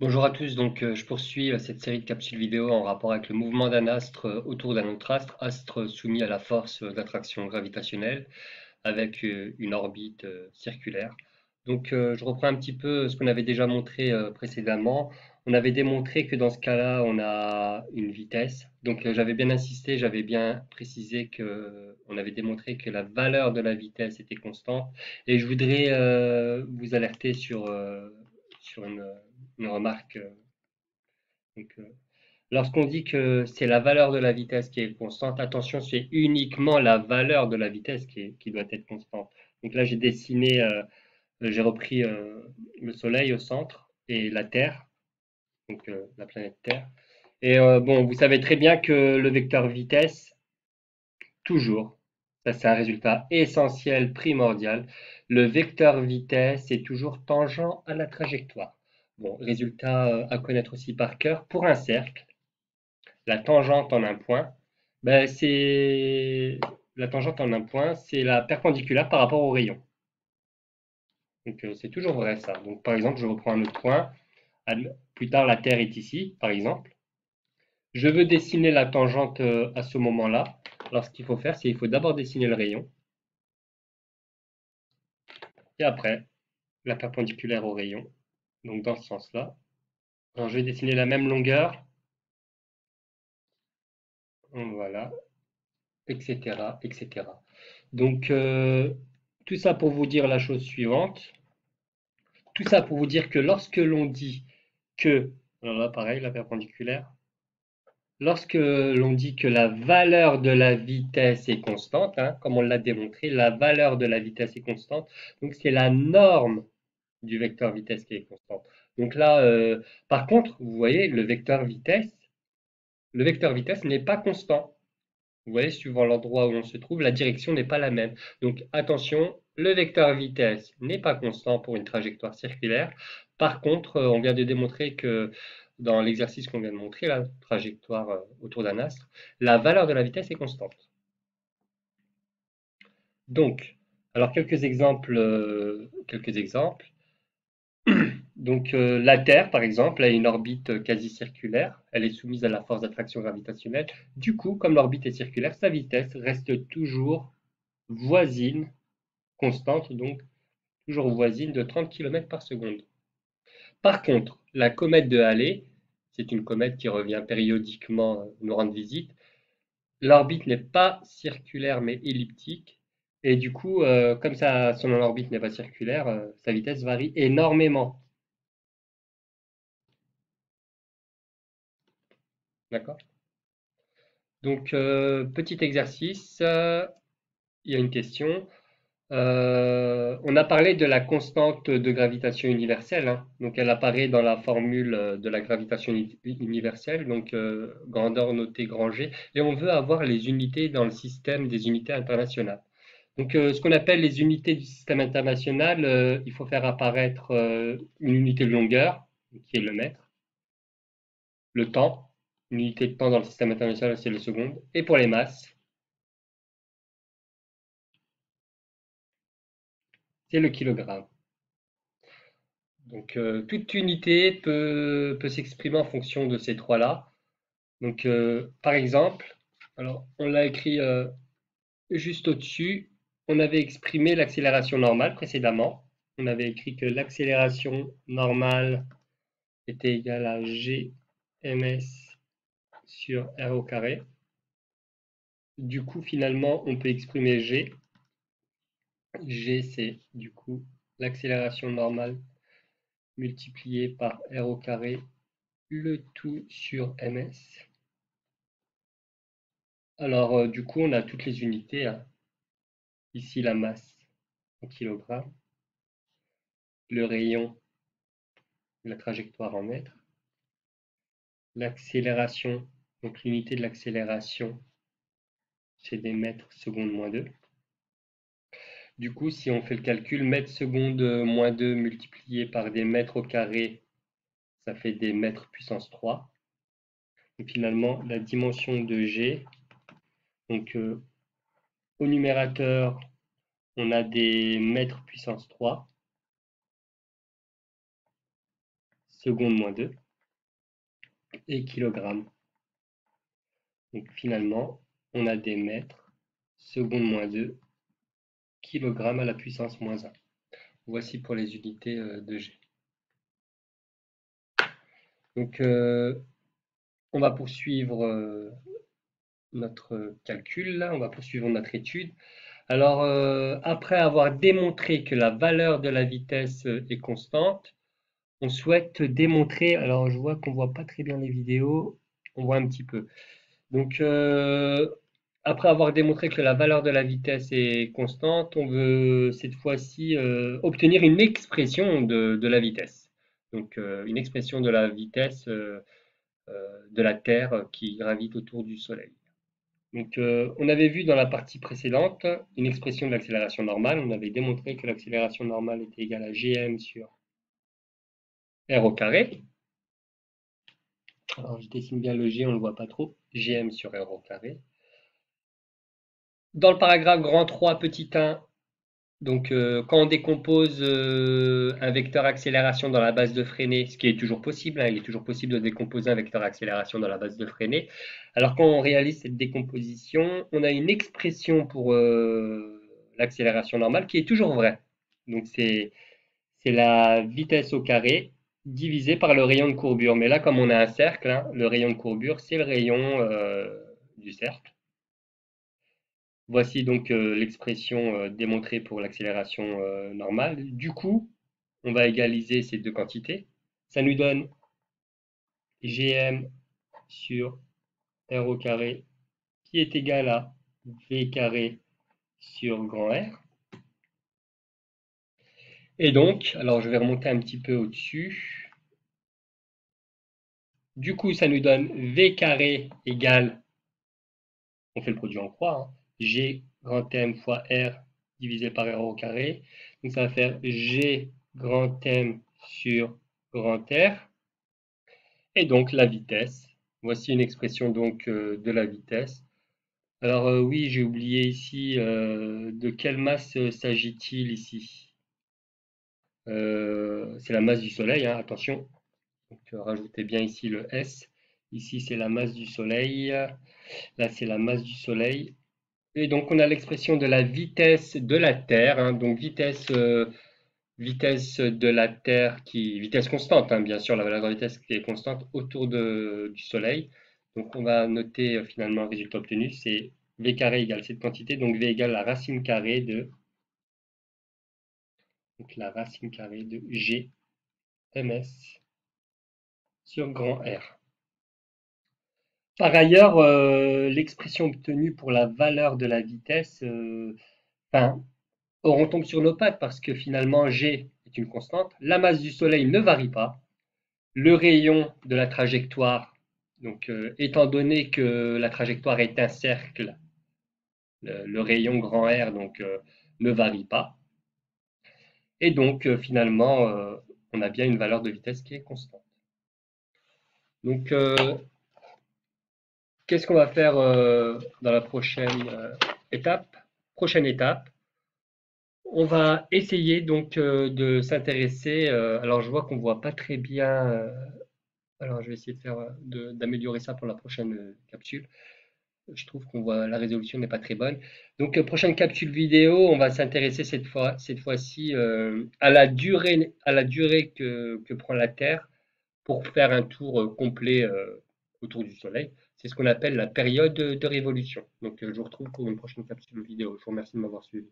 Bonjour à tous, je poursuis cette série de capsules vidéo en rapport avec le mouvement d'un astre autour d'un autre astre, astre soumis à la force d'attraction gravitationnelle avec une orbite circulaire. Je reprends un petit peu ce qu'on avait déjà montré précédemment. On avait démontré que dans ce cas-là, on a une vitesse. J'avais bien insisté, j'avais bien précisé que on avait démontré que la valeur de la vitesse était constante. Et je voudrais vous alerter sur une remarque. Donc, euh, Lorsqu'on dit que c'est la valeur de la vitesse qui est constante, attention, c'est uniquement la valeur de la vitesse qui doit être constante. Donc là, j'ai repris le Soleil au centre et la Terre, la planète Terre. Vous savez très bien que le vecteur vitesse, toujours, ça c'est un résultat essentiel, primordial, le vecteur vitesse est toujours tangent à la trajectoire. Bon, résultat à connaître aussi par cœur, pour un cercle, la tangente en un point, ben, c'est la tangente en un point, c'est la perpendiculaire par rapport au rayon. C'est toujours vrai ça. Donc par exemple, je reprends un autre point. Plus tard, la Terre est ici, par exemple. Je veux dessiner la tangente à ce moment-là. Alors ce qu'il faut faire, c'est qu'il faut d'abord dessiner le rayon et après la perpendiculaire au rayon. Donc dans ce sens-là. Alors je vais dessiner la même longueur. Voilà, etc., etc. Donc tout ça pour vous dire la chose suivante. Tout ça pour vous dire que lorsque l'on dit que, alors là pareil, la perpendiculaire, lorsque l'on dit que la valeur de la vitesse est constante, hein, comme on l'a démontré, la valeur de la vitesse est constante, donc c'est la norme du vecteur vitesse qui est constante. Donc là, par contre, vous voyez, le vecteur vitesse n'est pas constant. Vous voyez, suivant l'endroit où on se trouve, la direction n'est pas la même. Donc attention, le vecteur vitesse n'est pas constant pour une trajectoire circulaire. Par contre, on vient de démontrer que dans l'exercice qu'on vient de montrer, la trajectoire autour d'un astre, la valeur de la vitesse est constante. Donc, alors quelques exemples, la Terre, par exemple, a une orbite quasi circulaire. Elle est soumise à la force d'attraction gravitationnelle. Du coup, comme l'orbite est circulaire, sa vitesse reste toujours voisine, constante, donc toujours voisine de 30 km par seconde. Par contre, la comète de Halley, c'est une comète qui revient périodiquement nous rendre visite, l'orbite n'est pas circulaire mais elliptique, et du coup, comme son orbite n'est pas circulaire, sa vitesse varie énormément. D'accord? Petit exercice, il y a une question. On a parlé de la constante de gravitation universelle, hein. Donc elle apparaît dans la formule de la gravitation universelle, grandeur notée grand G, et on veut avoir les unités dans le système des unités internationales. Ce qu'on appelle les unités du système international, il faut faire apparaître une unité de longueur, qui est le mètre, le temps, une unité de temps dans le système international, c'est le seconde, et pour les masses, c'est le kilogramme. Toute unité peut s'exprimer en fonction de ces trois-là. Par exemple, alors on l'a écrit juste au-dessus, on avait exprimé l'accélération normale précédemment. On avait écrit que l'accélération normale était égale à gms sur r au carré. Du coup, finalement, on peut exprimer g. G, c'est du coup l'accélération normale multipliée par r au carré, le tout sur ms. Alors, du coup, on a toutes les unités, hein. Ici, la masse en kilogrammes, le rayon, la trajectoire en mètres, l'accélération, donc l'unité de l'accélération, c'est des mètres secondes moins 2. Du coup, si on fait le calcul, mètres secondes moins 2 multiplié par des mètres au carré, ça fait des mètres puissance 3. Et finalement, la dimension de G, donc au numérateur, on a des mètres puissance 3. seconde moins 2 et kilogrammes. Donc finalement, on a des mètres, seconde moins 2, kilogrammes à la puissance moins 1. Voici pour les unités de G. Donc on va poursuivre notre calcul, là, on va poursuivre notre étude. Alors, après avoir démontré que la valeur de la vitesse est constante, on souhaite démontrer, alors je vois qu'on voit pas très bien les vidéos, on voit un petit peu. Donc, après avoir démontré que la valeur de la vitesse est constante, on veut cette fois-ci obtenir une expression de la vitesse. Donc, une expression de la vitesse de la Terre qui gravite autour du Soleil. Donc, on avait vu dans la partie précédente une expression de l'accélération normale. On avait démontré que l'accélération normale était égale à Gm sur R au carré. Alors, je dessine bien le G, on ne le voit pas trop. Gm sur R au carré. Dans le paragraphe grand 3, petit 1, donc quand on décompose un vecteur accélération dans la base de freinée, ce qui est toujours possible, hein, il est toujours possible de décomposer un vecteur accélération dans la base de freinée. Alors quand on réalise cette décomposition, on a une expression pour l'accélération normale qui est toujours vraie. Donc c'est la vitesse au carré divisé par le rayon de courbure. Mais là, comme on a un cercle, hein, le rayon de courbure, c'est le rayon du cercle. Voici donc l'expression démontrée pour l'accélération normale. Du coup, on va égaliser ces deux quantités. Ça nous donne Gm sur R au carré qui est égal à V carré sur grand R. Et donc, alors je vais remonter un petit peu au-dessus. Du coup, ça nous donne V carré égale, on fait le produit en croix, hein, G grand M fois R divisé par R au carré. Donc ça va faire G grand M sur grand R. Et donc la vitesse. Voici une expression donc de la vitesse. Alors oui, j'ai oublié ici, de quelle masse s'agit-il ici? C'est la masse du Soleil, hein, attention. Donc rajoutez bien ici le S. Ici c'est la masse du Soleil. Là c'est la masse du Soleil. Et donc on a l'expression de la vitesse de la Terre, hein, donc vitesse de la Terre vitesse constante, hein, bien sûr, la valeur de la vitesse qui est constante autour du Soleil. Donc on va noter finalement le résultat obtenu, c'est V carré égale cette quantité, donc V égale la racine carrée de, donc la racine carrée de G ms sur grand R. Par ailleurs, l'expression obtenue pour la valeur de la vitesse, enfin, on tombe sur nos pattes parce que finalement G est une constante, la masse du Soleil ne varie pas, le rayon de la trajectoire, donc étant donné que la trajectoire est un cercle, le rayon grand R donc ne varie pas, et donc finalement on a bien une valeur de vitesse qui est constante. Donc qu'est-ce qu'on va faire dans la prochaine étape? Prochaine étape, on va essayer donc de s'intéresser. Alors je vois qu'on voit pas très bien. Alors je vais essayer de faire d'améliorer ça pour la prochaine capsule. Je trouve qu'on voit la résolution n'est pas très bonne. Donc prochaine capsule vidéo, on va s'intéresser cette fois-ci à la durée que prend la Terre pour faire un tour complet autour du Soleil. C'est ce qu'on appelle la période de révolution. Donc je vous retrouve pour une prochaine capsule vidéo. Je vous remercie de m'avoir suivi.